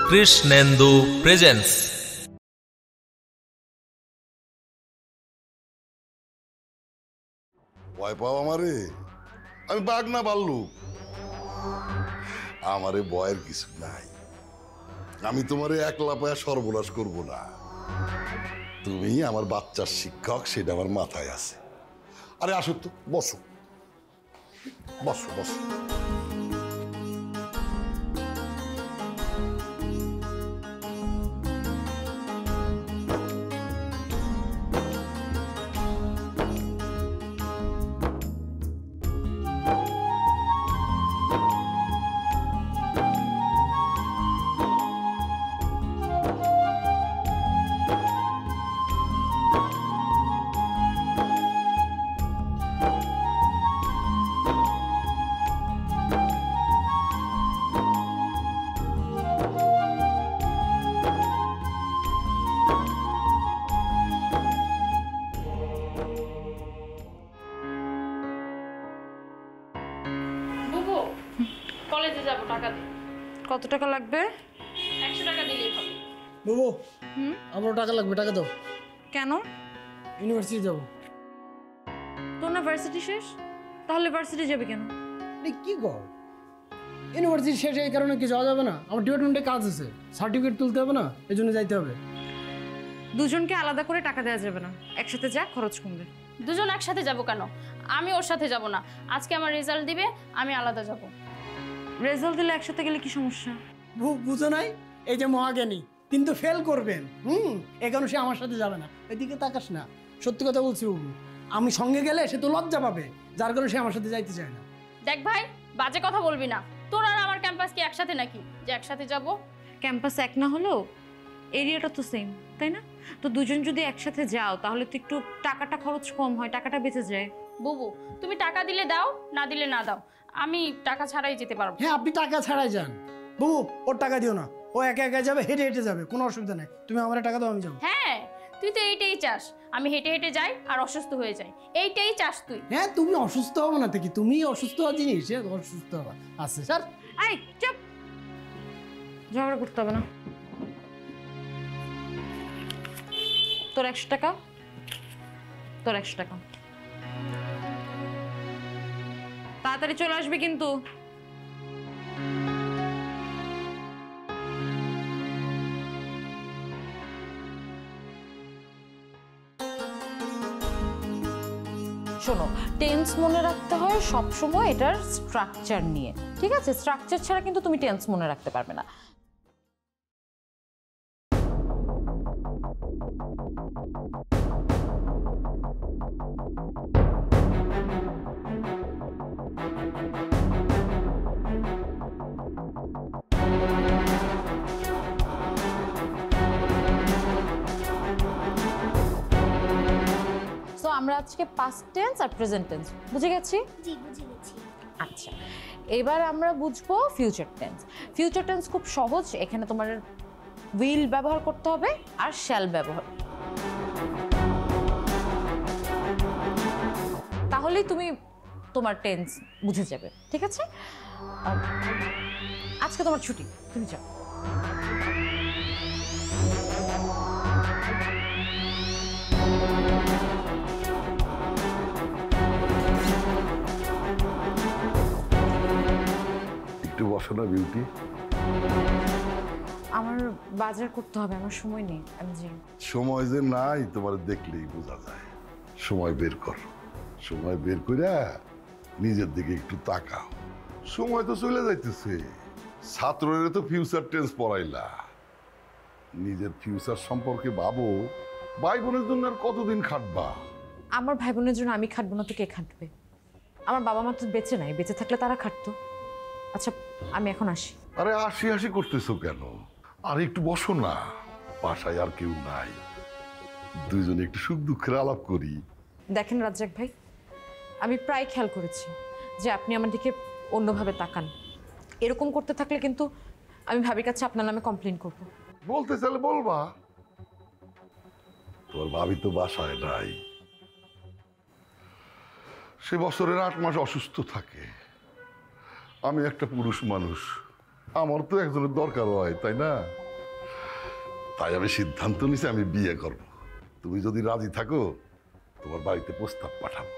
Krishnendu presents. ভয় পাও আমারে? আমি বাঘ না ভাল্লুক? আমারে ভয়ের কিছু নাই। আমি তোমারে একলা পায়া সর্বনাশ করব না। তুমি আমার বাচ্চার শিক্ষক, সেটা আমার মাথায় আছে। আরে আসো তো, বসো বসো বসো। কলেজে যাব, টাকা দে। কত টাকা লাগবে? 100 টাকা দিলেই হবে। বুবু, আমারও টাকা লাগবে, টাকা দাও। কেন? ইউনিভার্সিটি যাবো। তোর না ভার্সিটি শেষ? তাহলে ভার্সিটি যাবে কেন? কি কর, ইউনিভার্সিটি শেষ এই কারণে কি যাওয়া যাবে না? আমার ডিপার্টমেন্টে কাজ আছে, সার্টিফিকেট তুলতে হবে না, এই জন্য যাইতে হবে। দুজনকে আলাদা করে টাকা দেওয়া যাবে না, একসাথে যা, খরচ কমবে। দুজন একসাথে যাব কেন? আমি ওর সাথে যাব না। আজকে আমার রেজাল্ট দিবে, আমি আলাদা যাব। রেজাল্ট দিলে একসাথে গেলে কি সমস্যা? বুঝো নাই, এই যে মহাজ্ঞানী কিন্তু ফেল করবেন, এই কারণে সে আমার সাথে যাবে না। এদিকে তাকাস না, সত্যি কথা বলছি বুবু, আমি সঙ্গে গেলে সে তো লজ্জা পাবে, যার কারণে সে আমার সাথে যাইতে চায় না। দেখ ভাই, বাজে কথা বলবি না। তোর আর আমার ক্যাম্পাস কি একসাথে নাকি যে একসাথে যাব? ক্যাম্পাস এক না হলেও এরিয়াটা তো সেম, তাই না? তো দুজন যদি একসাথে যাও তাহলে তো একটু টাকাটা খরচ কম হয়, টাকাটা বেঁচে যায়। বুবু, তুমি টাকা দিলে দাও, না দিলে না দাও, আমি টাকা ছাড়াই যেতে পারবো। হ্যাঁ, আপনি টাকা ছাড়াই যান। বুবু, ওর টাকা দিও না, ও একা একা যাবে, হেঁটে হেঁটে যাবে, কোনো অসুবিধা নেই। তুমি আমার টাকা দাও, আমি যাবো। হ্যাঁ, তুই তো এইটাই চাস, আমি হেঁটে হেঁটে যাই আর অসুস্থ হয়ে যাই, এইটাই চাস তুই। হ্যাঁ, তুমি অসুস্থ হবো না থেকে, তুমি অসুস্থ হওয়া জিনিস, অসুস্থ হওয়া আছে স্যার। এই চুপ, ঝগড়া করতে হবে না। তোর 100 টাকা, তোর 100 টাকা। তাড়াতাড়ি চলে আসবি কিন্তু। শোনো, টেন্স মনে রাখতে হয় সবসময় এটার স্ট্রাকচার নিয়ে, ঠিক আছে? স্ট্রাকচার ছাড়া কিন্তু তুমি টেন্স মনে রাখতে পারবে না। আমরা আজকে পাস্ট টেন্স আর প্রেজেন্ট টেন্স বুঝে গেছি। জি, বুঝে গেছি। আচ্ছা, এবার আমরা বুঝবো ফিউচার টেন্স। ফিউচার টেন্স খুব সহজ, এখানে তোমার উইল ব্যবহার করতে হবে আর শ্যাল ব্যবহার, তাহলেই তুমি তোমার টেন্স বুঝে যাবে, ঠিক আছে? আজকে তোমার ছুটি, তুমি যাও। একটু বসো না বিউটি। আমার বাজার করতে হবে, আমার সময় নেই, আমি যাই। সময় যে নাই তোমার দেখলেই বোঝা যায়। সময় বের কর, সময় বের করে নিজের দিকে একটু তাকাও। সময় তো চলে যাইতেছে, ছাত্ররা তো ফিউচার টেন্স পড়াইলা, নিজের ফিউচার সম্পর্কে ভাবো। ভাই বোনের জন্য আর কতদিন খাটবা? আমার ভাই বোনের জন্য আমি খাটবো না তো কে খাটবে? আমার বাবা মা তো বেঁচে নাই, বেঁচে থাকলে তারা খাটতো। আচ্ছা, আমি এখন আসি। আরে হাসি হাসি করতেছো কেন? আর একটু বসো না, বাসায় আর কেউ নাই, দুইজনে একটু সুখ দুঃখের আলাপ করি। দেখেন রাজ্জাক ভাই, আমি প্রায় খেয়াল করেছি যে আপনি আমার দিকে অন্যভাবে তাকান। এরকম করতে থাকলে কিন্তু আমি ভাবির কাছে আপনার নামে কমপ্লেন করব। বলতে চাইলে বলবা। তোর ভাবি তো বাসায় নাই, সে বছরের 8 মাস অসুস্থ থাকে। আমি একটা পুরুষ মানুষ, আমার তো একজনের দরকার হয়, তাই না? তাই আমি সিদ্ধান্ত নিছি আমি বিয়ে করব। তুমি যদি রাজি থাকো তোমার বাড়িতে প্রস্তাব পাঠাবো।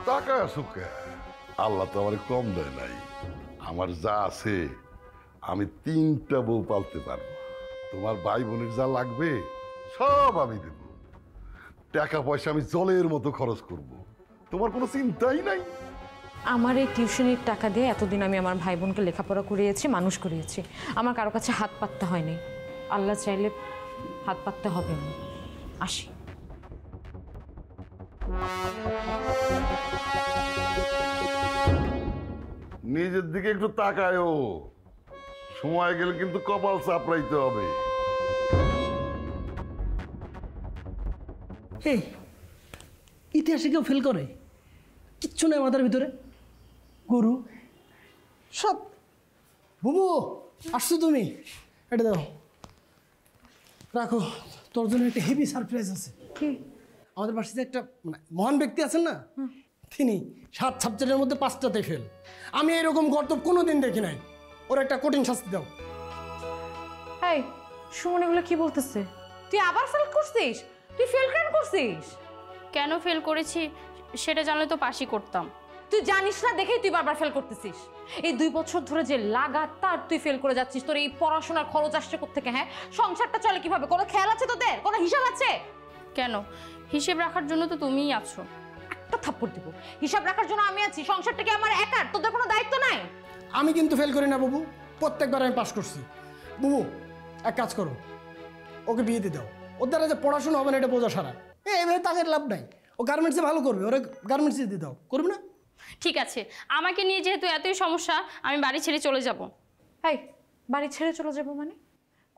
টাকা আসুক, আল্লাহ তো আমার কম দেয় নাই। আমার যা আছে আমি 3টা বউ পালতে পারবো। তোমার ভাই বোনের যা লাগবে সব আমি দেব। টাকা পয়সা আমি জলের মতো খরচ করব, তোমার কোনো চিন্তাই নাই। আমার এই টিউশনির টাকা দিয়ে এতদিন আমি আমার ভাই বোনকে লেখাপড়া করিয়েছি, মানুষ করিয়েছি। আমার কারো কাছে হাত পাততে হয়নি। আল্লাহ চাইলে হাত পাততে হবে না। আসি। নিজের দিকে একটু তাকায়ও, সময় গেলে কিন্তু কপাল চাপড়াইতে হবে। এই ইতিহাসে কেউ ফেল করে? কিচ্ছু নেই মাথার ভিতরে। গরু সব। বুবু আসছো তুমি? এটা দাও, রাখো। তোর জন্য একটা হেভি সারপ্রাইজ আছে। কি? আমাদের বাসাতে একটা মহান ব্যক্তি আছেন না, তিনি 7 সাবজেক্টের মধ্যে 5টাতে ফেল। আমি এরকম গর্ত কোনোদিন দেখি নাই। ওর একটা কঠিন শাস্তি দাও। এই সুমন এগুলো কি বলতেছে? তুই আবার ফেল করছিস? তুই ফেল কেন করছিস? কেন ফেল করেছি সেটা জানলে তো পাশই করতাম। তুই জানিস না দেখেই তুই বারবার ফেল করতেছিস। এই 2 বছর ধরে যে লাগাতার তুই ফেল করে যাচ্ছিস, তোর এই পড়াশোনার খরচ আসছে কোত্থেকে? হ্যাঁ, সংসারটা চলে কিভাবে? কোনো খেয়াল আছে তোদের? কোনো হিসাব আছে? কেন? হিসেব রাখার জন্য তো তুমিই আছো। একটা থাপ্পড় দিব। হিসাব রাখার জন্য আমি আছি, সংসারটা কি আমার একার? তোদের কোনো দায়িত্ব নাই? আমি কিন্তু ফেল করি না বাবু, প্রত্যেকবার আমি পাস করছি। বুবু এক কাজ করো, ওকে বিয়ে দিয়ে দাও। ওর দ্বারা যে পড়াশোনা হবে না এটা বোঝা সারা। এভাবে তাকে লাভ নাই। ও গার্মেন্টসে ভালো করবে, ওরা গার্মেন্টসে দিয়ে দাও। করবে না? ঠিক আছে, আমাকে নিয়ে যেহেতু এতই সমস্যা, আমি বাড়ি ছেড়ে চলে যাব। এই বাড়ি ছেড়ে চলে যাবো মানে?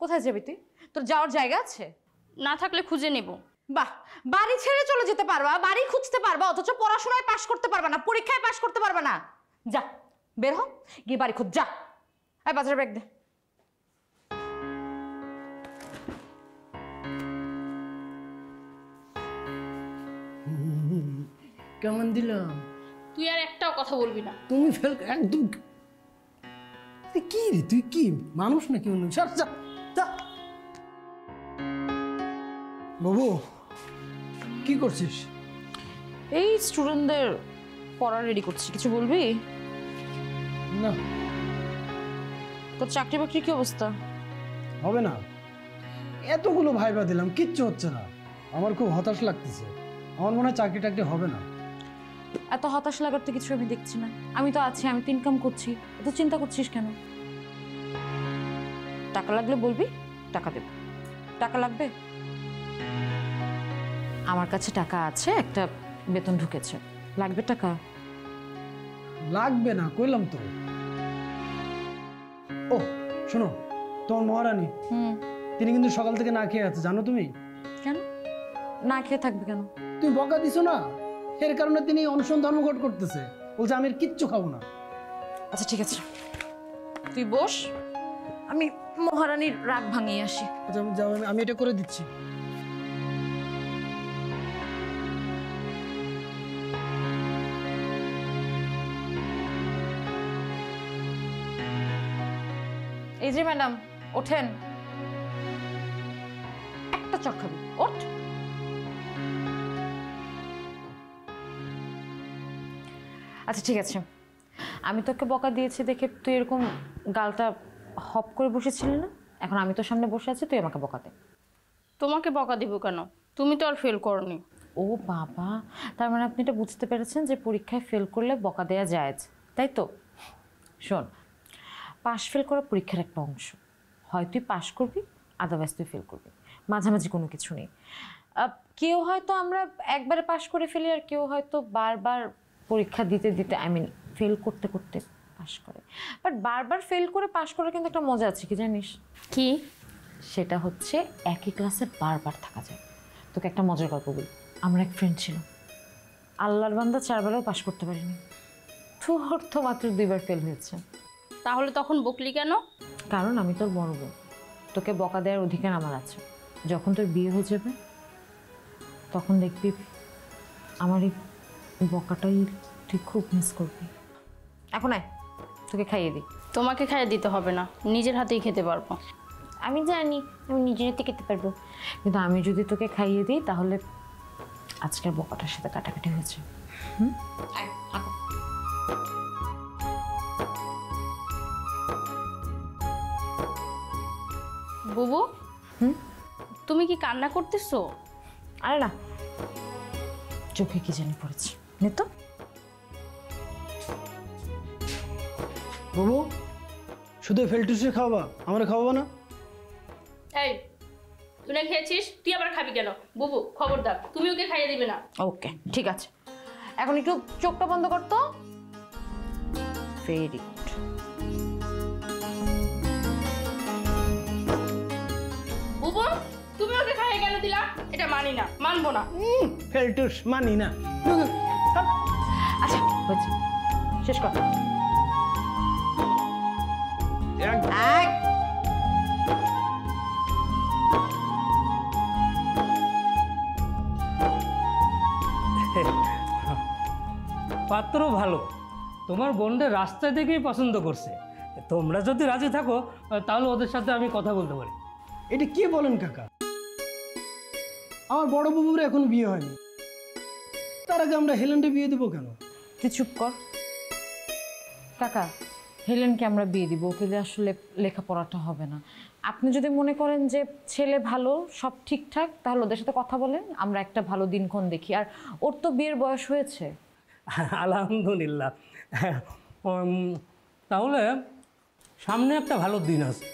কোথায় যাবি তুই? তোর যাওয়ার জায়গা আছে? না থাকলে খুঁজে নেব। বাহ, বাড়ি ছেড়ে চলে যেতে পারবা, বাড়ি খুঁজতে পারবা, অথচ পড়াশোনায় পাশ করতে পারবা না, পরীক্ষায় পাশ করতে পারবা না। যা বের হ, গিয়ে বাড়ি খোঁজ। যা। এই বাজারে ব্যাগ দে। কেমন দিলাম? তুই আর একটাও কথা বলবি না। তুমি ফেল একদম। কি রে তুই কি মানুষ নাকি অন্য? যা যা যা। বাবু কি করছিস? এই স্টুডেন্টদের পড়া রেডি করছি। কিছু বলবি? না তোর চাকরি বাকরি কি অবস্থা? হবে না। এতগুলো ভাইবা দিলাম, কিচ্ছু হচ্ছে না। আমার খুব হতাশ লাগতেছে। আমার মনে হয় চাকরি টাকরি হবে না। এত হতাশ লাগার তো কিছু আমি দেখছি না। আমি তো আছি, আমি তো ইনকাম করছি। এত চিন্তা করছিস কেন? টাকা লাগলে বলবি, টাকা দেব। টাকা লাগবে? আমার কাছে টাকা আছে, একটা বেতন ঢুকেছে। লাগবে টাকা? লাগবে না কইলাম তো। ও শোনো, তোমার মহারানী তিনি কিন্তু সকাল থেকে না খেয়ে আছে, জানো তুমি? কেন না খেয়ে থাকবে কেন? তুমি বকা দিছো না, এর কারণে তিনি অনশন ধর্মঘট করতেছে। বলছে আমি আর কিচ্ছু খাবো না। আচ্ছা ঠিক আছে, তুই বস, আমি মহারানীর রাগ ভাঙিয়ে আসি। আচ্ছা যাও, আমি এটা করে দিচ্ছি। এই যে ম্যাডাম, ওঠেন। একটা চট খাবি, ওঠ। আচ্ছা ঠিক আছে, আমি তোকে বকা দিয়েছি দেখে তুই এরকম গালটা হপ করে বসেছিলি না? এখন আমি তোর সামনে বসে আছি, তুই আমাকে বকা দে। তোমাকে বকা দিব কেন? তুমি তো আর ফেল করনি। ও বাবা, তার মানে আপনি এটা বুঝতে পেরেছেন যে পরীক্ষায় ফেল করলে বকা দেয়া যায়, তাই তো? শোন, পাশ ফেল করা পরীক্ষার একটা অংশ। হয় তুই পাশ করবি, আদারওয়াইজ তুই ফেল করবি। মাঝামাঝি কোনো কিছু নেই। কেউ হয়তো আমরা একবারে পাশ করে ফেলি, আর কেউ হয়তো বারবার পরীক্ষা দিতে দিতে ফেল করতে করতে পাশ করে। বাট বারবার ফেল করে পাশ করার কিন্তু একটা মজা আছে, কি জানিস? কি? সেটা হচ্ছে একই ক্লাসে বারবার থাকা যায়। তোকে একটা মজার গল্প বলি। আমার এক ফ্রেন্ড ছিল, আল্লাহর বান্দা 4 বারেও পাশ করতে পারিনি। তোর তো মাত্র 2 বার ফেল হয়েছে। তাহলে তখন বকলি কেন? কারণ আমি তোর বড় বোন, তোকে বকা দেওয়ার অধিকার আমার আছে। যখন তোর বিয়ে হয়ে যাবে তখন দেখবি আমার এই বকাটাই তুই খুব মিস করবি। এখন আয়, তোকে খাইয়ে দিই। তোমাকে খাইয়ে দিতে হবে না, নিজের হাতেই খেতে পারবো। আমি জানি আমি নিজের হাতে খেতে পারবো, কিন্তু আমি যদি তোকে খাইয়ে দিই তাহলে আজকের বকাটার সাথে কাটাকাটি হয়েছে। আয়, হাঁটো। বুবু, তুমি কি কান্না করতেছো? আরে না, চোখে কি জানি পড়েছে, নে তো। বাবু, শুধু ফেলটুসে খাওয়াবা, আমরা খাওয়াবো না? এই, তুই না খেয়েছিস, তুই আবার খাবি কেন? বুবু খবরদার, তুমি ওকে খাইয়ে দিবে না। ওকে ঠিক আছে, এখন একটু চোখটা বন্ধ কর তো। Very good. বুবু, তুমি ওকে খাইয়ে কেন দিলা? এটা মানি না, মানবো না। ফেলটুস মানি না। আচ্ছা হয়েছে, শেষ কর। এক। পাত্র ভালো, তোমার বোনদের রাস্তা থেকেই পছন্দ করছে। তোমরা যদি রাজি থাকো তাহলে ওদের সাথে আমি কথা বলতে পারি। এটা কি বলেন কাকা? আমার বড় বাবুর এখনো বিয়ে হয়নি, তার আগে আমরা হেলেনকে বিয়ে দেবো কেন? তুই চুপ কর। কাকা, হেলেনকে আমরা বিয়ে দিব, ওকে দিয়ে আসলে লেখাপড়াটা হবে না। আপনি যদি মনে করেন যে ছেলে ভালো, সব ঠিকঠাক, তাহলে ওদের সাথে কথা বলেন, আমরা একটা ভালো দিনক্ষণ দেখি। আর ওর তো বিয়ের বয়স হয়েছে। আলহামদুলিল্লাহ। তাহলে সামনে একটা ভালো দিন আছে,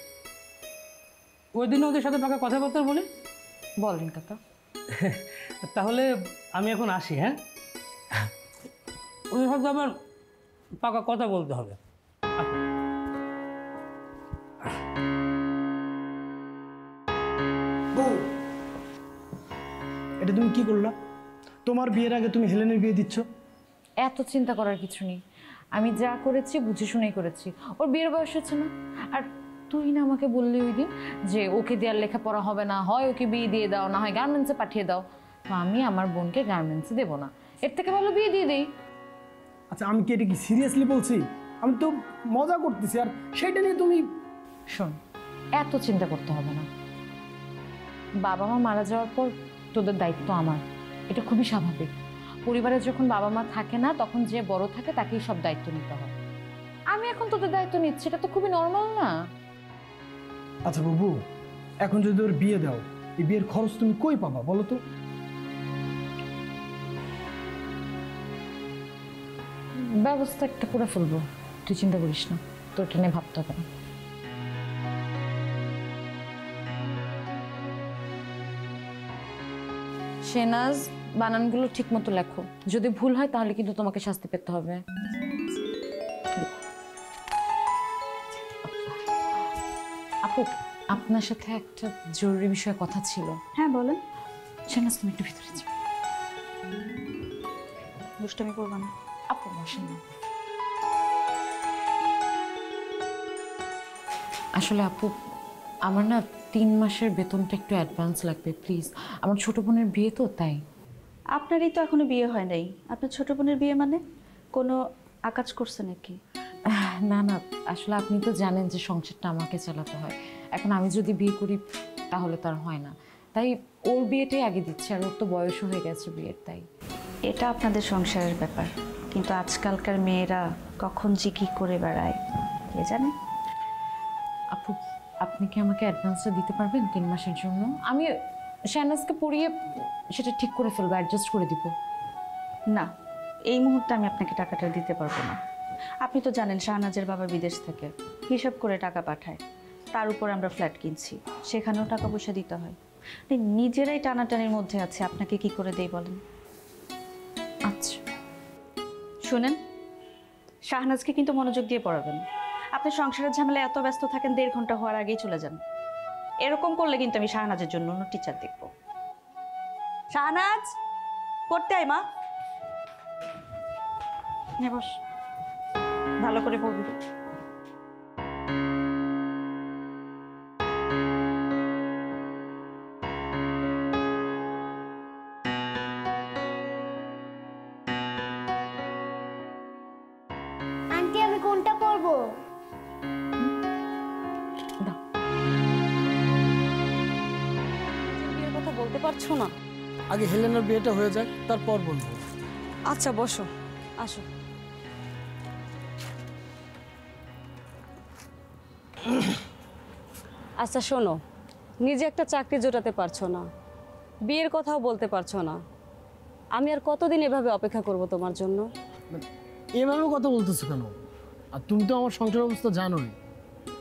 ওই দিন ওদের সাথে পাকা কথাবার্তা বলি। বলেন কাকা। তাহলে আমি এখন আসি। হ্যাঁ, ওদের সাথে আমার পাকা কথা বলতে হবে। বউ, এটা তুমি কি করলা? তোমার বিয়ের আগে তুমি হেলেনের বিয়ে দিচ্ছ? এত চিন্তা করার কিছু নেই, আমি যা করেছি বুঝে শুনেই করেছি। ওর বিয়ের বয়স হচ্ছে না। আর তুই না আমাকে বললি ওই দিন যে ওকে দেওয়ার লেখাপড়া হবে না, হয় ওকে বিয়ে দিয়ে দাও, না হয় গার্মেন্টসে পাঠিয়ে দাও। তো আমি আমার বোনকে গার্মেন্টসে দেবো না, এর থেকে ভালো বিয়ে দিয়ে দিই। আচ্ছা, আমি কি এটা কি সিরিয়াসলি বলছি? আমি তো মজা করতেছি, আর সেটা নিয়ে তুমি... শোন, এত চিন্তা করতে হবে না। বাবা মা মারা যাওয়ার পর তোদের দায়িত্ব আমার, এটা খুবই স্বাভাবিক। পরিবারে যখন বাবা মা থাকে না, তখন যে বড় থাকে তাকেই সব দায়িত্ব নিতে হয়। আমি এখন তোদের দায়িত্ব নিচ্ছি, এটা তো খুবই নর্মাল না? আচ্ছা বাবু, এখন যদি ওর বিয়ে দাও, এই বিয়ের খরচ তুমি কই পাবা বলো তো? ব্যবস্থা একটা করে ফেলবো, তুই চিন্তা করিস না, তোর এটা নিয়ে ভাবতে হবে না। শেনাজ, বানানগুলো ঠিক মতো লেখো, যদি ভুল হয় তাহলে কিন্তু তোমাকে শাস্তি পেতে হবে। আপু, আপনার সাথে একটা জরুরি বিষয়ে কথা ছিল। হ্যাঁ বলেন। শেনাজ, তুমি একটু ভিতরে যাও। দুষ্টামি করবো না। আপু বসেন না। আসলে আপু, আমার না 3 মাসের বেতনটা একটু অ্যাডভান্স লাগবে প্লিজ। আমার ছোট বোনের বিয়ে তো, তাই। আপনারই তো এখনো বিয়ে হয় নাই, আপনার ছোট বোনের বিয়ে মানে কোনো আকাজ করছে নাকি? না না, আসলে আপনি তো জানেন যে সংসারটা আমাকে চালাতে হয়। এখন আমি যদি বিয়ে করি তাহলে তার হয় না, তাই ওর বিয়েটাই আগে দিচ্ছে। আর ওর তো বয়সও হয়ে গেছে বিয়ের, তাই। এটা আপনাদের সংসারের ব্যাপার, কিন্তু আজকালকার মেয়েরা কখন যে কী করে বেড়ায় কে জানে। আপু, আপনি কি আমাকে অ্যাডভান্সটা দিতে পারবেন 3 মাসের জন্য? আমি শাহনাজকে পড়িয়ে সেটা ঠিক করে ফেলবো, অ্যাডজাস্ট করে দিব। না, এই মুহূর্তে আমি আপনাকে টাকাটা দিতে পারবো না। আপনি তো জানেন শাহনাজের বাবা বিদেশ থেকে হিসাব করে টাকা পাঠায়, তার উপর আমরা ফ্ল্যাট কিনছি, সেখানেও টাকা পয়সা দিতে হয়। নিজেরাই টানাটানির মধ্যে আছে, আপনাকে কি করে দেই বলেন? আচ্ছা শুনেন, শাহনাজকে কিন্তু মনোযোগ দিয়ে পড়াবেন। আপনি সংসারের ঝামেলায় এত ব্যস্ত থাকেন, 1.5 ঘন্টা হওয়ার আগেই চলে যান। এরকম করলে কিন্তু আমি শাহনাজের জন্য অন্য টিচার দেখব। শাহনাজ, পড়তে আয় মা। নে বস, ভালো করে পড়বি। পারছো না? আগে হেলেনার বিয়েটা হয়ে যাক, তারপর বলবো। আচ্ছা বসো, আসো। আচ্ছা শোনো, নিজে একটা চাকরি জোটাতে পারছো না, বিয়ের কথাও বলতে পারছো না, আমি আর কতদিন এভাবে অপেক্ষা করব তোমার জন্য? এভাবে কথা বলতেছো কেন? আর তুমি তো আমার সংসার অবস্থা জানোই,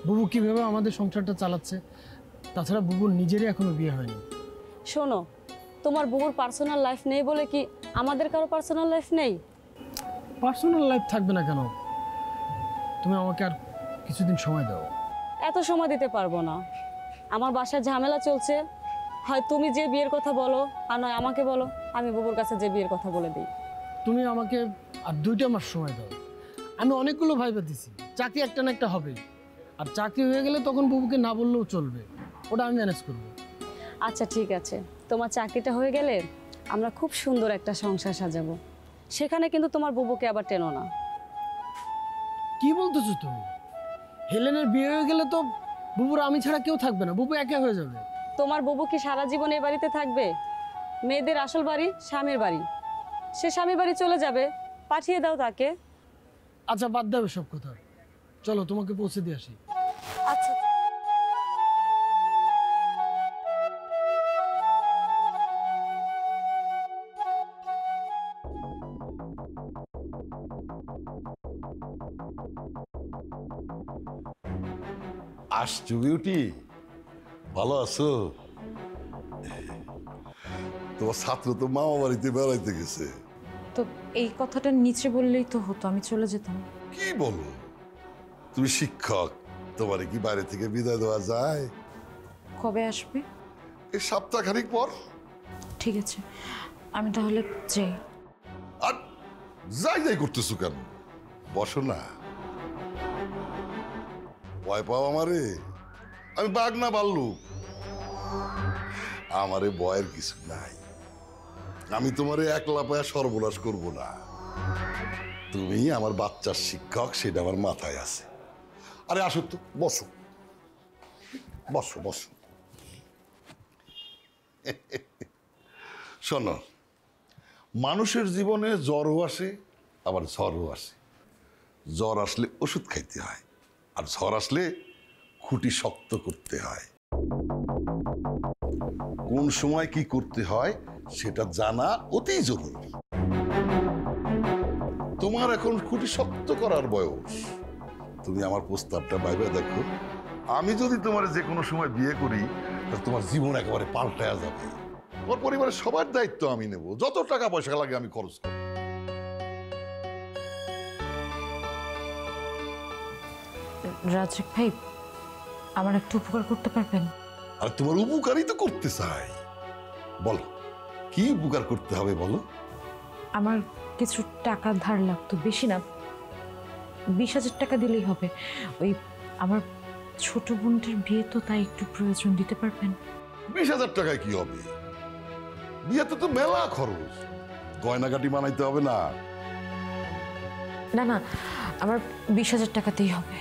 বুবু কিভাবে আমাদের সংসারটা চালাচ্ছে। তাছাড়া বুবুর নিজেরই এখনো বিয়ে হয়নি। শোনো, তোমার বুবুর পার্সোনাল লাইফ নেই বলে কি আমাদের কারো পার্সোনাল লাইফ নেই? পার্সোনাল লাইফ থাকবে না কেন? তুমি আমাকে আর কিছুদিন সময় দাও। এত সময় দিতে পারবো না, আমার বাসায় ঝামেলা চলছে। হয় তুমি যে বিয়ের কথা বলো, আর নয় আমাকে বলো, আমি বুবুর কাছে যে বিয়ের কথা বলে দিই। তুমি আমাকে আর 2টা মাস সময় দাও। আমি অনেকগুলো ভাইবা দিছি, চাকরি একটা না একটা হবে। আর চাকরি হয়ে গেলে তখন বুবুকে না বললেও চলবে, ওটা আমি ম্যানেজ করবো। আচ্ছা ঠিক আছে, তোমার চাকরিটা হয়ে গেলে আমরা খুব সুন্দর একটা সংসার সাজাবো। সেখানে কিন্তু তোমার বুবুকে আবার টেনো না। কি বলতেছো তুমি? হেলেনের বিয়ে হয়ে গেলে তো বুবুর আমি ছাড়া কেউ থাকবে না, বুবু একা হয়ে যাবে। তোমার বুবু কি সারা জীবন এই বাড়িতে থাকবে? মেয়েদের আসল বাড়ি স্বামীর বাড়ি, সে স্বামীর বাড়ি চলে যাবে, পাঠিয়ে দাও তাকে। আচ্ছা বাদ দাও সব কথা, চলো তোমাকে পৌঁছে দিয়ে আসি। আচ্ছা আসছো বিউটি, ভালো আছো? তোমার ছাত্র তো মামা বাড়িতে বেড়াইতে গেছে। তো এই কথাটা নিচে বললেই তো হতো, আমি চলে যেতাম। কি বলো, তুমি শিক্ষক, তোমারে কি বাইরে থেকে বিদায় দেওয়া যায়? কবে আসবে? এই সপ্তাহখানিক পর। ঠিক আছে, আমি তাহলে যাই। আর যাই যাই করতেছো কেন? বসো না। ভয় পাও আমারে? আমি বাঘ না ভাল্লুক? আমারে ভয়ের কিছু নাই। আমি তোমারে একলা পায়া সর্বনাশ করব না। তুমি আমার বাচ্চার শিক্ষক, সেটা আমার মাথায় আছে। আরে আসো তো, বসো বসো বসো। শোনো, মানুষের জীবনে জ্বরও আসে, আবার ঝড়ও আসে। জ্বর আসলে ওষুধ খাইতে হয়, আর ঝড় আসলে খুঁটি শক্ত করতে হয়। কোন সময় কি করতে হয় সেটা জানা অতি জরুরি। তোমার এখন খুঁটি শক্ত করার বয়স। তুমি আমার প্রস্তাবটা ভাইবা দেখো। আমি যদি তোমার যে কোনো সময় বিয়ে করি, তাহলে তোমার জীবন একেবারে পাল্টায়া যাবে। তোমার পরিবারের সবার দায়িত্ব আমি নেব, যত টাকা পয়সা লাগে আমি খরচ করব। রাজ্জাক ভাই, আমার একটু উপকার করতে পারবেন? আর তোমার উপকারই তো করতে চাই। বলো, কি উপকার করতে হবে বলো। আমার কিছু টাকা ধার লাগতো, বেশি না, 20,000 টাকা দিলেই হবে। ওই আমার ছোট বোনটার বিয়ে তো, তাই একটু প্রয়োজন, দিতে পারবেন? 20,000 টাকায় কি হবে? বিয়েতে তো মেলা খরচ, গয়নাগাটি বানাইতে হবে না? না না, আমার 20,000 টাকাতেই হবে।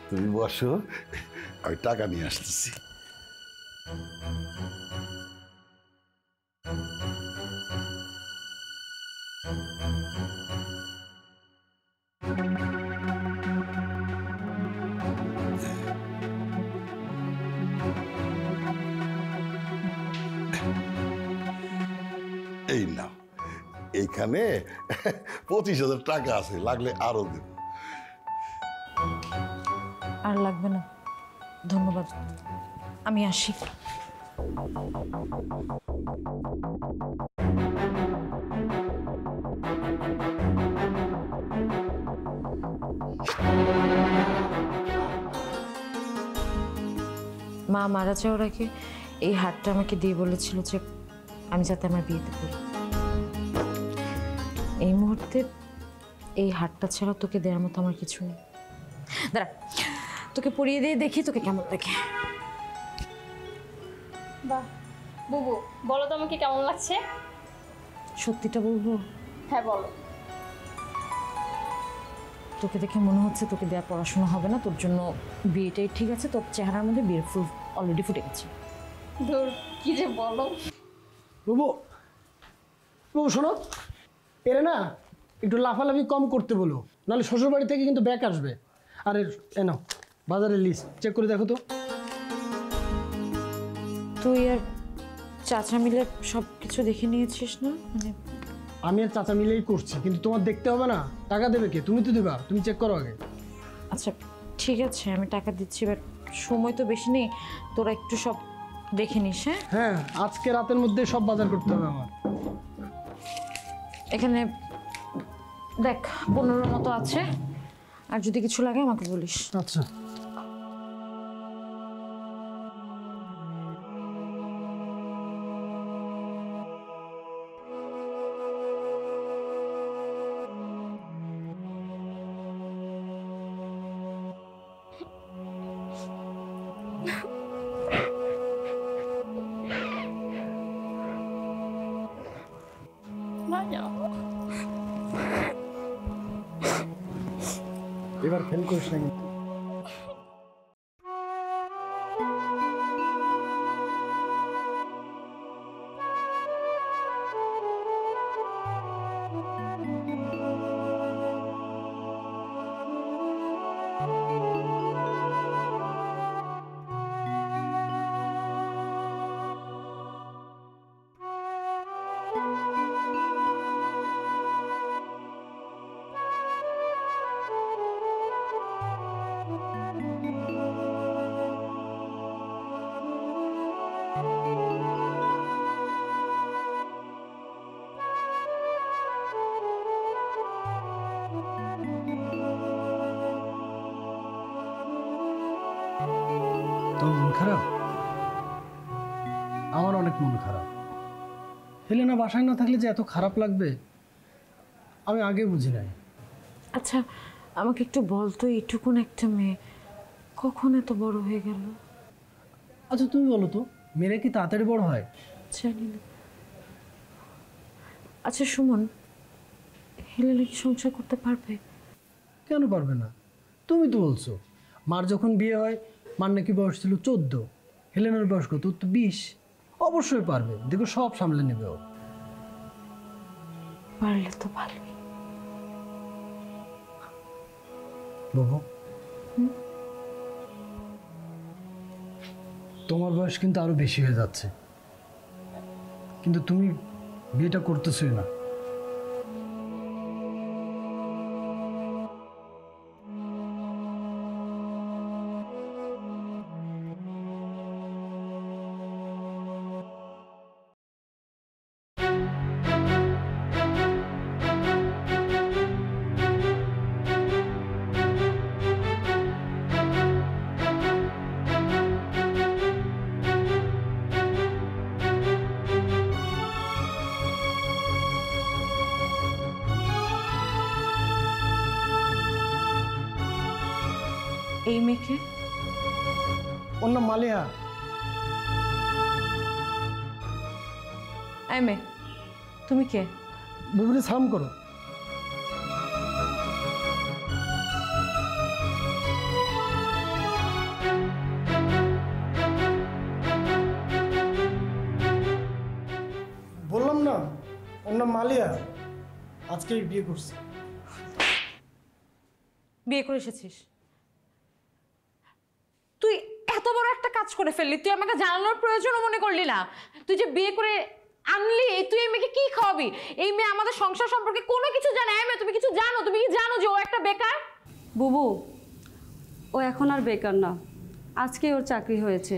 তুমি বসো, আমি টাকা নিয়ে আসতেছি। এই নাও, এইখানে 25,000 টাকা আছে, লাগলে আরো দেব। আর লাগবে না, ধন্যবাদ, আমি আসি। মা মারা যাওয়ার আগে এই হারটা আমাকে দিয়ে বলেছিল যে আমি যাতে আমার বিয়েতে পড়ি। এই মুহূর্তে এই হারটা ছাড়া তোকে দেওয়ার মতো আমার কিছু নেই। দাঁড়া, তোকে পরিয়ে দিয়ে দেখি তোকে কেমন লাগে। বাহ, বুবু বলো তো আমাকে কেমন লাগছে? সত্যিটা বলবো? হ্যাঁ বলো। তোকে দেখে মনে হচ্ছে তোকে দেওয়া পড়াশোনা হবে না, তোর জন্য বিয়েটাই ঠিক আছে। তোর চেহারার মধ্যে বিয়ের ফুল অলরেডি ফুটে গেছে। ধুর, কি যে বলো। বুবু, বুবু শোনো, এরে না একটু লাফালাফি কম করতে বলো, নাহলে শ্বশুর বাড়ি থেকে কিন্তু ব্যাক আসবে। আরে এ নাও বাজারের লিস্ট চেক করে দেখো তো। তুই আর চাচা মিলে সব কিছু দেখে নিয়েছিস না? মানে আমি আর চাচা মিলেই করছি, কিন্তু তোমার দেখতে হবে না? টাকা দেবে কে? তুমি তো দেবা, তুমি চেক করো আগে। আচ্ছা ঠিক আছে, আমি টাকা দিচ্ছি, বাট সময় তো বেশি নেই, তোরা একটু সব দেখে নিস। হ্যাঁ হ্যাঁ, আজকে রাতের মধ্যে সব বাজার করতে হবে আমার। এখানে দেখ 15 মতো আছে, আর যদি কিছু লাগে আমাকে বলিস। আচ্ছা। এবার ফেল করিস না কিন্তু। তোর মন খারাপ? আমার অনেক মন খারাপ। হেলেনা বাসায় না থাকলে যে এত খারাপ লাগবে আমি আগে বুঝি নাই। আচ্ছা আমাকে একটু বল তো, এইটুকুন একটা মেয়ে কখন এত বড় হয়ে গেল? আচ্ছা তুমি বলো তো, মেয়েরা কি তাড়াতাড়ি বড় হয়? জানি না। আচ্ছা সুমন, হেলেনা কি সংসার করতে পারবে? কেন পারবে না? তুমি তো বলছো মার যখন বিয়ে হয় মার নাকি বয়স ছিল 14, হেলেনার বয়স কত? তো 20। অবশ্যই পারবে, দেখো সব সামলে নেবে ও। পারলে তো ভালোই। বাবু, তোমার বয়স কিন্তু আরো বেশি হয়ে যাচ্ছে, কিন্তু তুমি বিয়েটা করতেছই না। এই মেয়েকে? ওর নাম মালিহা। এই মেয়ে, তুমি কে? বুবুরে সালাম করো। বললাম না ওর নাম মালিয়া, আজকে বিয়ে করছে। বিয়ে করে এসেছিস? তুই এত বড় একটা কাজ করে ফেললি, তুই আমাকে জানানোর প্রয়োজনও মনে করলি না? তুই যে বিয়ে করে আনলি, তুই এই মেয়েকে কি খাওয়াবি? এই মেয়ে আমাদের সংসার সম্পর্কে কোনো কিছু জানে? এই মেয়ে তুমি কিছু জানো? তুমি কি জানো যে ও একটা বেকার? বুবু, ও এখন আর বেকার না, আজকে ওর চাকরি হয়েছে,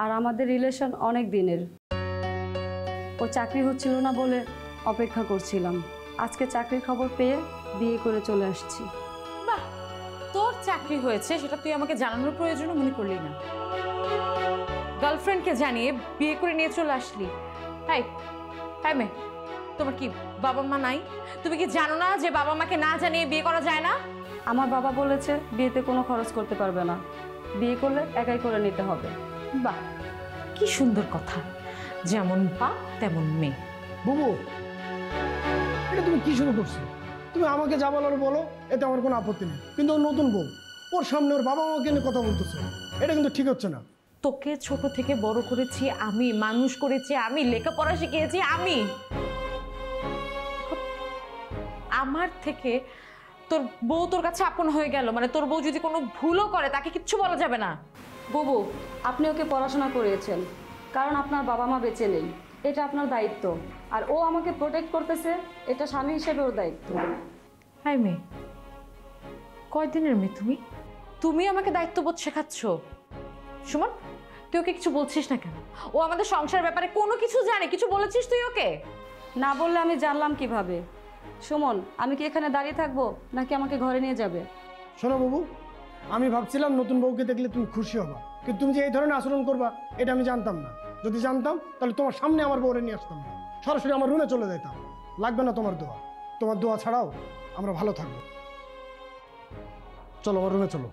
আর আমাদের রিলেশন অনেক দিনের। ও চাকরি হচ্ছিল না বলে অপেক্ষা করছিলাম, আজকে চাকরির খবর পেয়ে বিয়ে করে চলে আসছি। বাহ, তোর চাকরি হয়েছে সেটা তুই আমাকে জানানোর প্রয়োজনও মনে করলি না। গার্লফ্রেন্ডকে জানিয়ে বিয়ে করে নিয়ে চলে আসলি। তাই তাই মেয়ে, তোমার কি বাবা মা নাই? তুমি কি জানো না যে বাবা মাকে না জানিয়ে বিয়ে করা যায় না? আমার বাবা বলেছে বিয়েতে কোনো খরচ করতে পারবে না, বিয়ে করলে একাই করে নিতে হবে। বাহ, কি সুন্দর কথা, যেমন বাপ তেমন মেয়ে। বুবু, এটা তুমি কি শুরু করছো? তুমি আমাকে যা বলার বলো, এতে আমার কোনো আপত্তি নেই, কিন্তু ওর নতুন বউ, ওর সামনে ওর বাবা মাকে নিয়ে কথা বলতেছো, এটা কিন্তু ঠিক হচ্ছে না। তোকে ছোট থেকে বড় করেছি আমি, মানুষ করেছি আমি, লেখাপড়া শিখিয়েছি আমি। আমার থেকে তোর বউ তোর কাছে আপন হয়ে গেল, মানে তোর বউ যদি কোনো ভুলও করে তাকে কিচ্ছু বলা যাবে না। বুবু, আপনি ওকে পড়াশোনা করিয়েছেন কারণ আপনার বাবা মা বেঁচে নেই, এটা আপনার দায়িত্ব। আর ও আমাকে প্রোটেক্ট করতেছে, এটা স্বামী হিসেবে ওর দায়িত্ব। হাই মেয়ে, কয়দিনের মেয়ে তুমি? তুমি আমাকে দায়িত্ববোধ শেখাচ্ছ? সুমন, তুই ওকে কিছু বলছিস না কেন? ও আমাদের সংসার ব্যাপারে কোনো কিছু জানে? কিছু বলেছিস তুই ওকে? না বললে আমি জানলাম কিভাবে? সুমন, আমি কি এখানে দাঁড়িয়ে থাকবো নাকি আমাকে ঘরে নিয়ে যাবে? শোনো বাবু, আমি ভাবছিলাম নতুন বউকে দেখলে তুমি খুশি হবা, কিন্তু তুমি যে এই ধরনের আচরণ করবা এটা আমি জানতাম না। যদি জানতাম তাহলে তোমার সামনে আমার বউরে নিয়ে আসতাম না, সরাসরি আমার রুমে চলে যেতাম। লাগবে না তোমার দোয়া, তোমার দোয়া ছাড়াও আমরা ভালো থাকবো। চলো আমার রুমে চলো।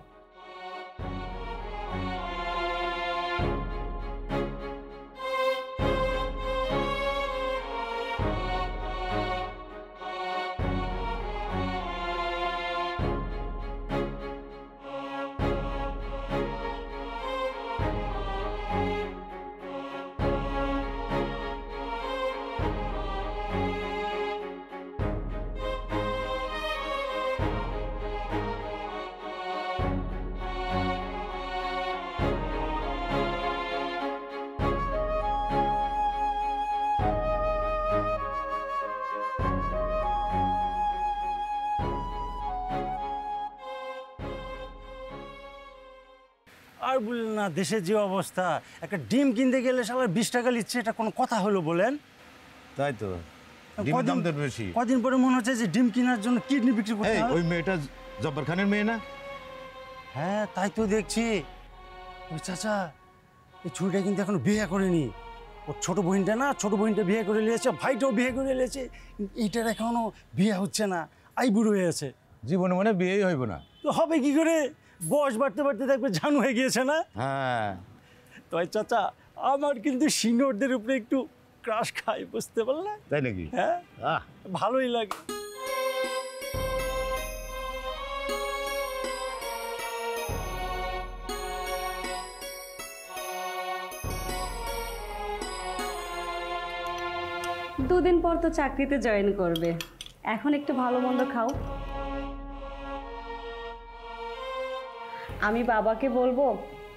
আর বললেন না, দেশের যে অবস্থা, একটা ডিম কিনতে গেলে সালা 20 টাকা নিচ্ছে, এটা কোনো কথা হলো বলেন? তাই তো, ডিমের দাম তো বেশি। কদিন পরে মনে হচ্ছে যে ডিম কেনার জন্য কিডনি বিক্রি করতে হবে। ওই মেয়েটা জব্বার খানের মেয়ে না? হ্যাঁ, তাই তো দেখছি। ওই চাচা, এই ছুরিটা কিন্তু এখনো বিয়ে করেনি। ওর ছোট বোনটা না, ছোট বোনটা বিয়ে করে নিয়েছে, ভাইটাও বিয়ে করে নিয়েছে, এইটার এখনো বিয়ে হচ্ছে না, আই বুড়ো হয়ে আছে। জীবনে মনে বিয়েই হইব না। তো হবে কি করে? বয়স বাড়তে বাড়তে দেখবে জানু হয়ে গিয়েছে না? হ্যাঁ। তাই চাচা, আমার কিন্তু সিনিয়রদের উপরে একটু ক্রাশ খাই, বুঝতে পারলে? তাই নাকি? হ্যাঁ, ভালোই লাগে। দুদিন পর তো চাকরিতে জয়েন করবে, এখন একটু ভালো মন্দ খাও। আমি বাবাকে বলবো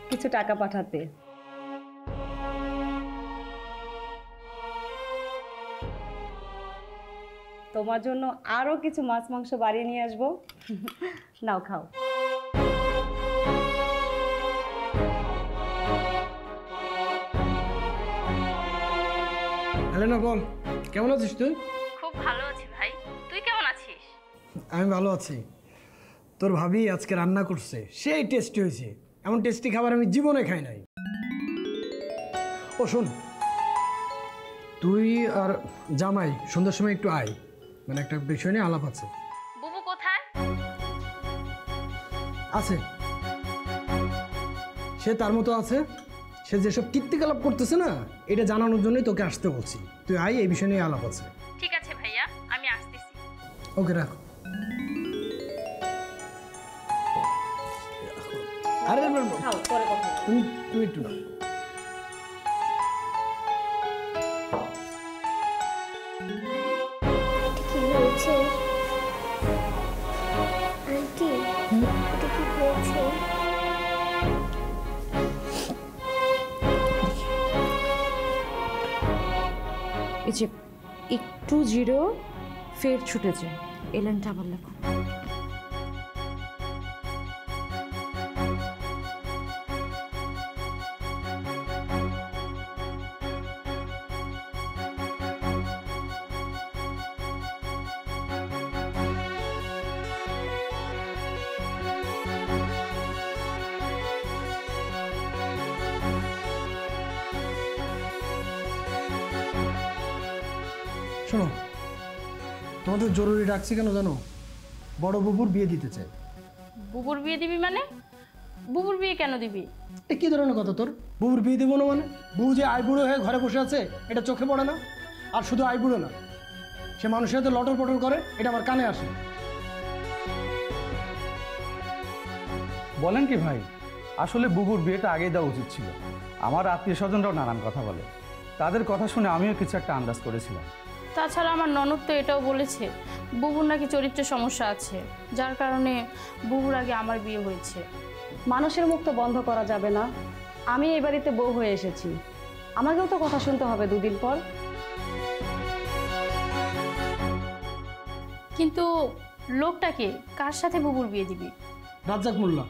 কিছু টাকা পাঠাতে। তোমার জন্য আরো কিছু মাছ মাংস বাড়িয়ে নিয়ে আসবো, নাও খাও। হেলেনা বল, কেমন আছিস তুই? খুব ভালো আছি ভাই, তুই কেমন আছিস? আমি ভালো আছি। তোর ভাবি আজকে রান্না করছে, সেই টেস্টি হয়েছে। এমন টেস্টি খাবার আমি জীবনে খাই নাই। ও শোন, তুই আর জামাই সন্ধ্যার সময় একটু আয়, মানে একটা বিষয় নিয়ে আলাপ আছে। বুবু কোথায়? আছে, সে তার মতো আছে। সে যেসব কীর্তিকলাপ করতেছে না, এটা জানানোর জন্যই তোকে আসতে বলছি। তুই আয়, এই বিষয় নিয়ে আলাপ আছে। ঠিক আছে ভাইয়া, আমি আসতেছি। ওকে, রাখ। আরে খাও, পরে কথা। তুমি একটু না। কি হয়েছে আন্টি? এটা কি হয়েছে? এই যে একটু জিরো ফের ছুটেছে, এই লাইনটা আবার লেখো। শোনো, তোমাদের জরুরি ডাকছি কেন জানো? বড় বুবুর বিয়ে দিতে চাই। বুবুর বিয়ে দিবি মানে? বুবুর বিয়ে কেন দিবি? এ কি ধরনের কথা তোর? বুবুর বিয়ে দেবো না মানে? বুবু যে আইবুড়ো হয়ে ঘরে বসে আছে এটা চোখে পড়ে না? আর শুধু আইবুড়ো না, সে মানুষের সাথে লটর পটর করে, এটা আমার কানে আসে। বলেন কি ভাই, আসলে বুবুর বিয়েটা আগেই দেওয়া উচিত ছিল। আমার আত্মীয় স্বজনরাও নানান কথা বলে, তাদের কথা শুনে আমিও কিছু একটা আন্দাজ করেছিলাম। তাছাড়া আমার ননদ তো এটাও বলেছে বুবুর নাকি চরিত্রের সমস্যা আছে, যার কারণে বুবুর আগে আমার বিয়ে হয়েছে। মানুষের মুখ তো বন্ধ করা যাবে না। আমি এই বাড়িতে বউ হয়ে এসেছি, আমাকেও তো কথা শুনতে হবে দুদিন পর। কিন্তু লোকটাকে কার সাথে বুবুর বিয়ে দিবি? রাজ্জাক মোল্লা।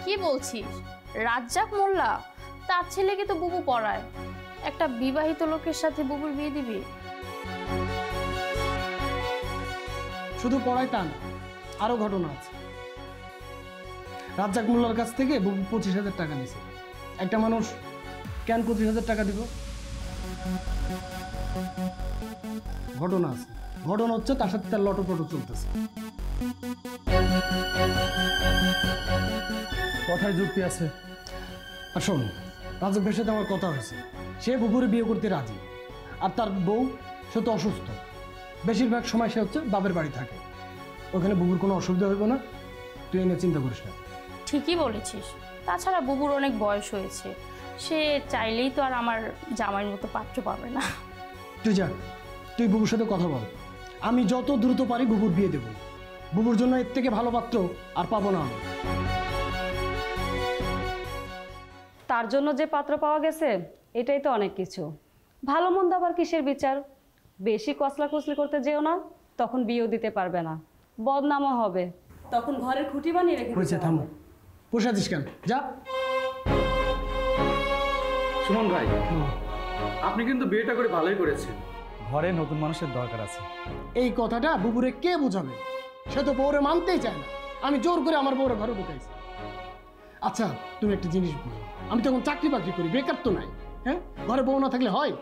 কি বলছিস? রাজ্জাক মোল্লা? তার ছেলেকে তো বুবু পড়ায়, একটা বিবাহিত লোকের সাথে বুবুর বিয়ে দিবি? শুধু পড়ায় তা না, আরো ঘটনা আছে। রাজ্জাক মোল্লার কাছ থেকে বুবু 25,000 টাকা নিয়েছে। একটা মানুষ কেন 25,000 টাকা দিব? ঘটনা আছে। ঘটনা হচ্ছে তার সাথে তার লটোপটো চলতেছে। কথায় যুক্তি আছে। আর শোন, রাজ্জাক ভাইয়ের সাথে আমার কথা হয়েছে, সে বুবুরে বিয়ে করতে রাজি। আর তার বউ, সে তো অসুস্থ, বেশিরভাগ সময় সে হচ্ছে বাপের বাড়ি থাকে। ওখানে বুবুর কোনো অসুবিধা হইব না, তুই এনে চিন্তা করিস না। ঠিকই বলেছিস। তাছাড়া বুবুর অনেক বয়স হয়েছে, সে চাইলেই তো আর আমার জামাইয়ের মতো পাত্র পাবে না। তুই যা, তুই বুবুর সাথে কথা বল। আমি যত দ্রুত পারি বুবুর বিয়ে দেব। বুবুর জন্য এর থেকে ভালো পাত্র আর পাবো না আমি। তার জন্য যে পাত্র পাওয়া গেছে এটাই তো অনেক কিছু। ভালো মন্দ আবার কিসের বিচার? বেশি কসলাকুসলি করতে যেও না, তখন বিয়েও দিতে পারবে না, বদনামও হবে। তখন ঘরের খুঁটি বানিয়ে রেখে হয়েছে, থামো। পোষাতিস কেন? যা। সুমন ভাই, আপনি কিন্তু বিয়েটা করে ভালোই করেছেন। ঘরে নতুন মানুষের দরকার আছে। এই কথাটা বুবুরে কে বোঝাবে? সে তো বউরে মানতেই চায় না। আমি জোর করে আমার বউরে ঘরে ঢুকাইছি। আচ্ছা, তুমি একটা জিনিস বুঝো, আমি তখন চাকরি বাকরি করি, বেকার তো নাই। হ্যাঁ, ঘরে বউ না থাকলে হয়?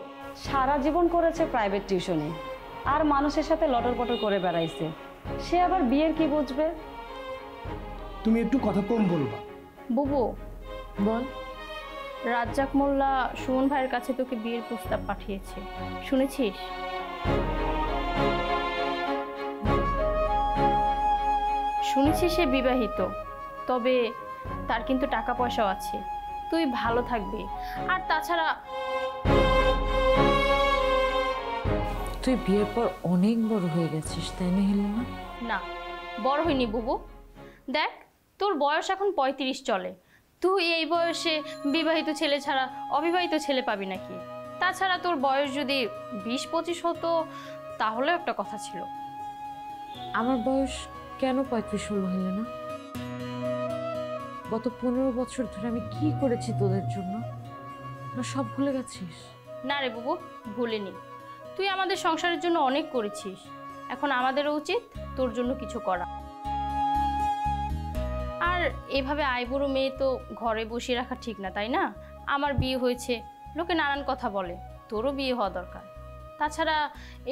সারা জীবন করেছে প্রাইভেট টিউশনে, আর মানুষের সাথে লটর পটর করে বেড়াইছে, সে আবার বিয়ের কি বুঝবে? তুমি একটু কথা কম বলবা। বুবু বল। রাজ্জাক মোল্লা সুমন ভাইয়ের কাছে তোকে বিয়ের প্রস্তাব পাঠিয়েছে, শুনেছিস? শুনেছি সে বিবাহিত, তবে তার কিন্তু টাকা পয়সাও আছে। তুই ভালো থাকবি। আর তাছাড়া তুই বিয়ের পর অনেক বড় হয়ে গেছিস, তাই না হেলেনা? না, বড় হইনি বুবু। দেখ, তোর বয়স এখন 35 চলে। তুই এই বয়সে বিবাহিত ছেলে ছাড়া অবিবাহিত ছেলে পাবি নাকি? তাছাড়া তোর বয়স যদি 20-25 হতো তাহলে একটা কথা ছিল। আমার বয়স কেন 35 হলো হেলেনা? গত 15 বছর ধরে আমি কি করেছি তোদের জন্য? তোরা সব ভুলে গেছিস? না রে বুবু, ভুলিনি। তুই আমাদের সংসারের জন্য অনেক করেছিস, এখন আমাদেরও উচিত তোর জন্য কিছু করা। আর এভাবে আইবুড়ো মেয়ে তো ঘরে বসিয়ে রাখা ঠিক না, তাই না? আমার বিয়ে হয়েছে, লোকে নানান কথা বলে, তোরও বিয়ে হওয়া দরকার। তাছাড়া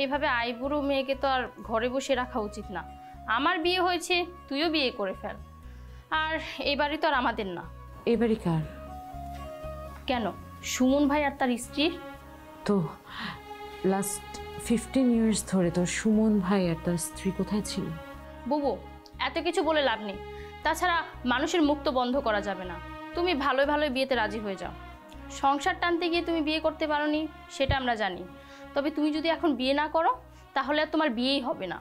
এইভাবে আইবুড়ো মেয়েকে তো আর ঘরে বসে রাখা উচিত না। আমার বিয়ে হয়েছে, তুইও বিয়ে করে ফেল। আর এই বাড়ি তো আর আমাদের না। এই বাড়ি কার? কেন, সুমন ভাই আর তার স্ত্রীর। তো লাস্ট 15 ইয়ার্স ধরে তোর সুমন ভাই আর তার স্ত্রী কোথায় ছিল? বুবু, এত কিছু বলে লাভ নেই। তাছাড়া মানুষের মুখ তো বন্ধ করা যাবে না। তুমি ভালোই ভালোই বিয়েতে রাজি হয়ে যাও। সংসার টানতে গিয়ে তুমি বিয়ে করতে পারোনি সেটা আমরা জানি, তবে তুমি যদি এখন বিয়ে না করো তাহলে আর তোমার বিয়েই হবে না।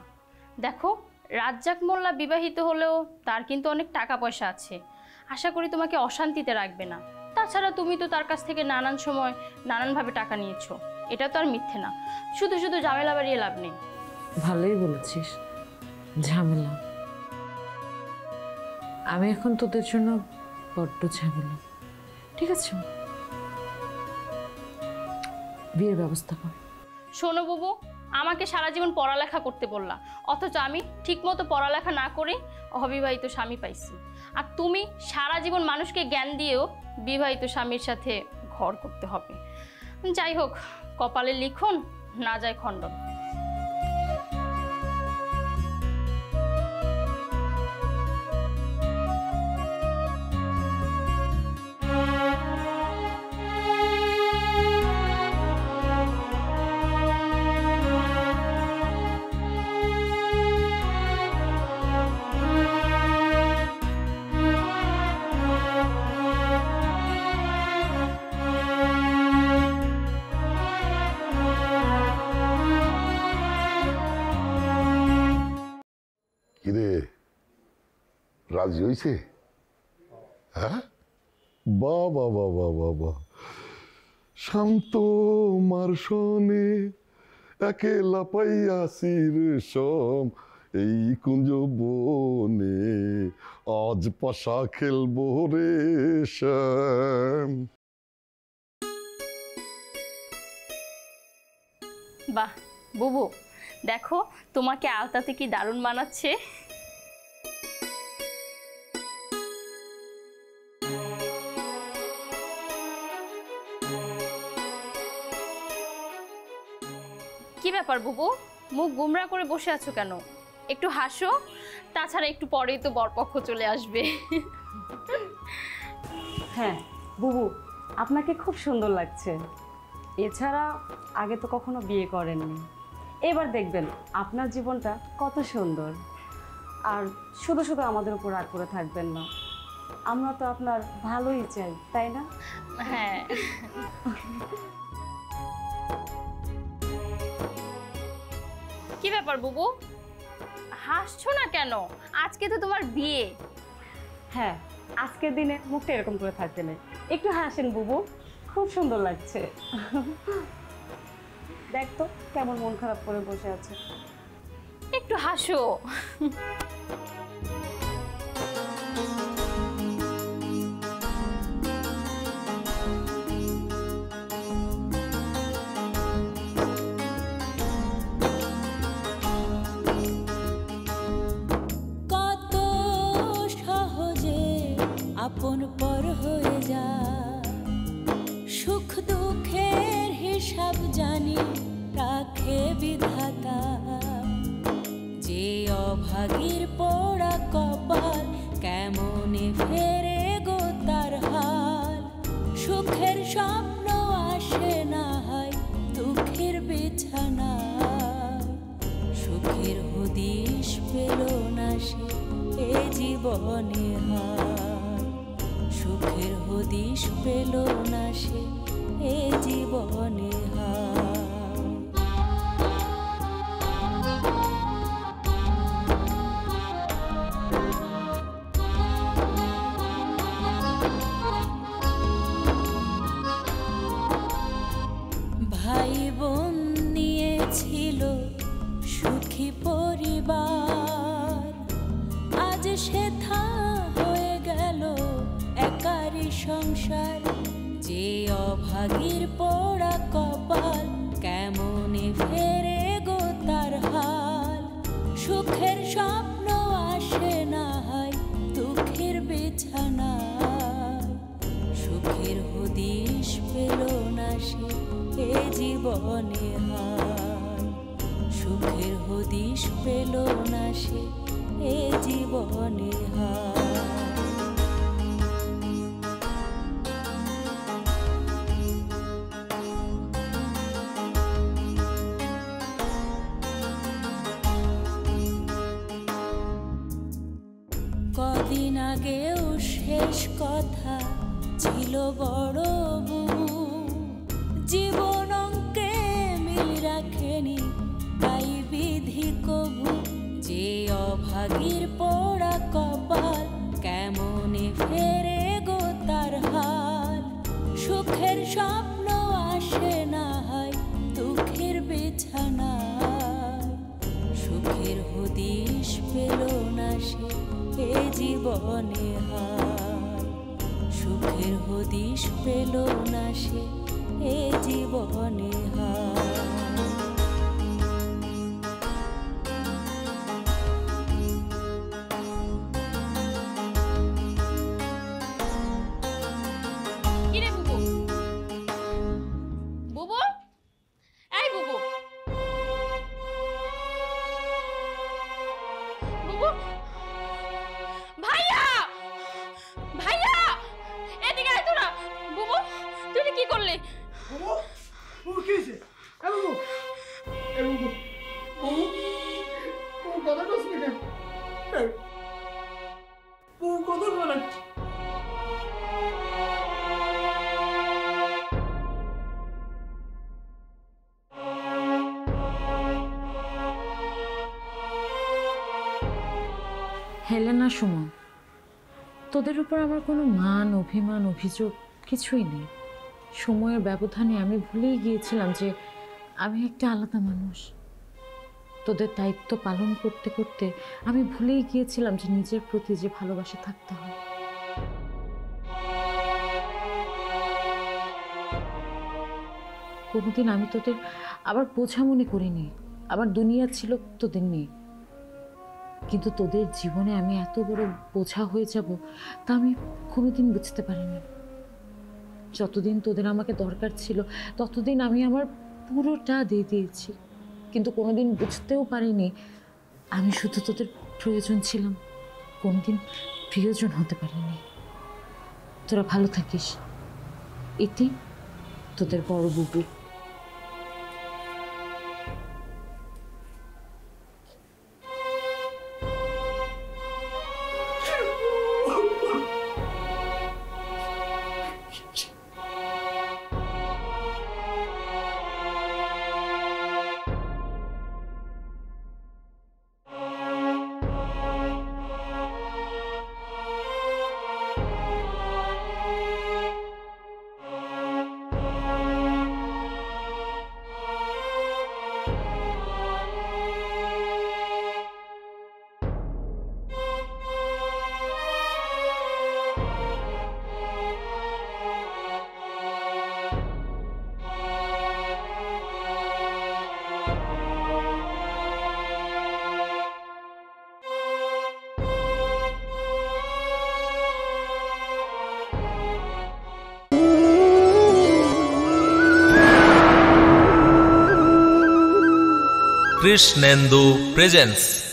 দেখো, রাজ্জাক মোল্লা বিবাহিত হলেও তার কিন্তু অনেক টাকা পয়সা আছে, আশা করি তোমাকে অশান্তিতে রাখবে না। তাছাড়া তুমি তো তার কাছ থেকে নানান সময় নানানভাবে টাকা নিয়েছো, এটা তো আর মিথ্যে না। শুধু শুধু ঝামেলা বাড়িয়ে লাভ নেই। ভালোই বলেছিস, ঝামেলা। আমি এখন তোদের জন্য বড্ড ঝামেলা। ঠিক আছে, বিয়ের ব্যবস্থা কর। শোনো বুবু, আমাকে সারা জীবন পড়ালেখা করতে বললা, অথচ আমি ঠিকমতো পড়ালেখা না করে অবিবাহিত স্বামী পাইছি। আর তুমি সারা জীবন মানুষকে জ্ঞান দিয়েও বিবাহিত স্বামীর সাথে ঘর করতে হবে। যাই হোক, কপালে লিখন না যায় খণ্ডন। রাজি হইছে? হ্যাঁ, বাহ বাহ বাহ বাহ বাহ বাহ। শান্ত মার্শনে একেলা পাইয়াছি রেশম, এই কুঞ্জ বনে আজ পাশা খেলবো রে শ্যাম। বাহ বুবু, দেখো তোমাকে আলতাতে কি দারুণ মানাচ্ছে। কি ব্যাপার বুবু, মুখ গুমরা করে বসে আছো কেন? একটু হাসো, তাছাড়া একটু পরেই তো বরপক্ষ চলে আসবে। হ্যাঁ বুবু, আপনাকে খুব সুন্দর লাগছে। এছাড়া আগে তো কখনো বিয়ে করেননি, এবার দেখবেন আপনার জীবনটা কত সুন্দর। আর শুধু শুধু আমাদের উপর রাগ করে থাকবেন না, আমরা তো আপনার ভালোই চাই, তাই না? হ্যাঁ। কি ব্যাপার বুবু, হাসছো না কেন? আজকে তো তোমার বিয়ে। হ্যাঁ, আজকের দিনে মুখটা এরকম করে থাকতে নেই, একটু হাসেন বুবু, খুব সুন্দর লাগছে। দেখ তো কেমন মন খারাপ করে বসে আছে, একটু হাসো। কত সহজে আপন পর হয়ে যায়, সুখ দুঃখের হিসাব জানি রাখে বিধাতা। যে অভাগীর পোড়া কপাল কেমনে ফেরে গো তার হাল, সুখের স্বপ্ন আসে না হয় দুঃখের বিছানা। সুখের হদিশ পেল না সে এ জীবনে হাল, সুখের হদিশ পেল না সে এ জীবনে হাল। ভাই বোন নিয়েছিল সুখী পরিবার, আজ সেথা হয়ে গেল একারই সংসার। যে অভাগীর পোড়া কপাল কেমনে ফেরে গো তার হাল, সুখের স্বপ্ন আসে না হয় দুঃখের বিছানা। সুখের হদিশ পেল না সে এ জীবনে হাল, সুখের হদিশ পেল না সে এ জীবনে হাল। কদিন আগেও শেষ কথা ছিল বড় বুবু, জীবন অঙ্কে মিল রাখেনি তাই বিধি কবু। যে অভাগীর পোড়া কপাল কেমনে ফেরে গো তার হাল, সুখের স্বপ্ন আসে না হয় দুঃখের বিছানা। সুখের হদিশ পেল না সে এ জীবনে হাল, সুখের হদিশ পেল না সে এ জীবনে হাল। কিরে বুবু, বুবু, এই বুবু, বুবু, ভাইয়া, ভাইয়া, এদিকে আয় তোরা। বুবু, তুই এটা কি করলি? বুবু, বুবু কি হয়েছে? এ বুবু, এ বুবু, বুবু, বুবু কথা কইছিস না কেন? বুবু কথা বলেন। হেলেনা সুমন, তোদের উপর আমার কোনো মান অভিমান অভিযোগ কিছুই নেই। সময়ের ব্যবধানে আমি ভুলেই গিয়েছিলাম যে আমি একটা আলাদা মানুষ। তোদের দায়িত্ব পালন করতে করতে আমি ভুলেই গিয়েছিলাম যে নিজের প্রতি যে ভালোবাসা থাকতে হয়। কোনোদিন আমি তোদের আবার বোঝা মনে করিনি, আমার দুনিয়া ছিল তোদের নিয়ে। কিন্তু তোদের জীবনে আমি এত বড় বোঝা হয়ে যাব তা আমি কোনোদিন বুঝতে পারিনি। যতদিন তোদের আমাকে দরকার ছিল ততদিন আমি আমার পুরোটা দিয়ে দিয়েছি, কিন্তু কোনোদিন বুঝতেও পারিনি আমি শুধু তোদের প্রয়োজন ছিলাম, কোনোদিন প্রিয়জন হতে পারিনি। তোরা ভালো থাকিস। এতে তোদের বড় বুবু। কৃষ্ণেন্দু প্রেজেন্টস।